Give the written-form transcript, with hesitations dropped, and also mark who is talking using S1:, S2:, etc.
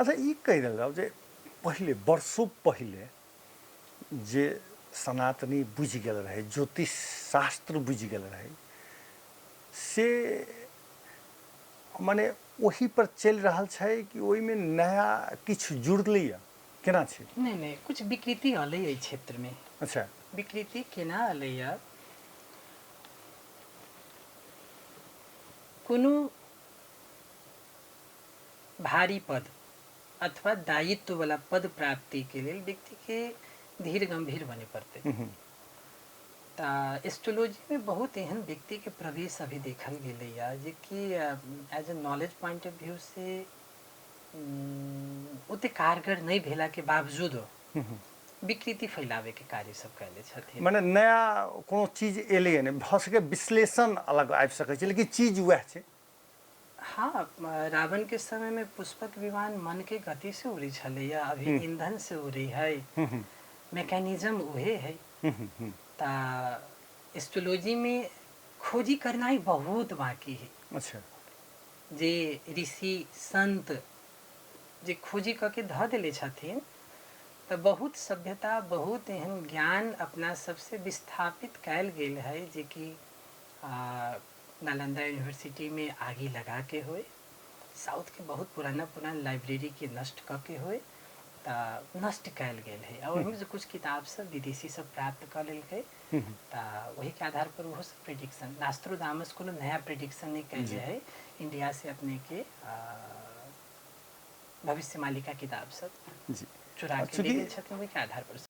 S1: अच्छा ई कहि देल जाओ जे पहले वर्षों पहले जे सनातनी बुझि गेल रहे, ज्योतिष शास्त्र बुझि गेल रहे, से माने वही पर चल रहा है कि ओई में नया किछ जुड़लै केना छै?
S2: नहीं नहीं, कुछ विकृति अलै एहि क्षेत्र में।
S1: अच्छा,
S2: विकृति केना अलै? कोनो भारी पद अथवा दायित्व वाला पद प्राप्ति के लिए व्यक्ति के धीर गंभीर बने पड़ते। एस्ट्रोलॉजी में बहुत एहन व्यक्ति के प्रवेश अभी देखल गया जे कि as a knowledge point of view से उते कारगर नहीं भेला के बावजूद विकृति फैलावे के कार्य सब कैले छथिन।
S1: माने नया कोनो चीज एलै ने, भ सके विश्लेषण अलग आबि सकै छै, लेकिन चीज वह छै।
S2: हाँ, रावण के समय में पुष्पक विमान मन के गति से उड़ी छलैया, अभी ईंधन से उड़ी है, मैकेनिज्म उहे है। ता एस्ट्रोलॉजी में खोजी करना ही बहुत बाकी है।
S1: अच्छा,
S2: जे ऋषि संत जे खोजी करके ध दिले छथिन, तो बहुत सभ्यता, बहुत एहन ज्ञान अपना सबसे विस्थापित कैल गेल है, जे कि नालंदा यूनिवर्सिटी में आगे लगा के होए, साउथ के बहुत पुराना पुराना लाइब्रेरी के नष्ट करके होए, नष्ट कैल गेल है। और ओहिमे से कुछ किताब सब विदेशी सब प्राप्त कर लेल गए, वही के आधार पर वो सब प्रिडिक्शन, नास्ट्रोडामस को नया प्रिडिक्शन नहीं कैले है इंडिया से अपने के भविष्य मालिका किताब सब चुरा के ले गेल छथिन, वही के आधार पर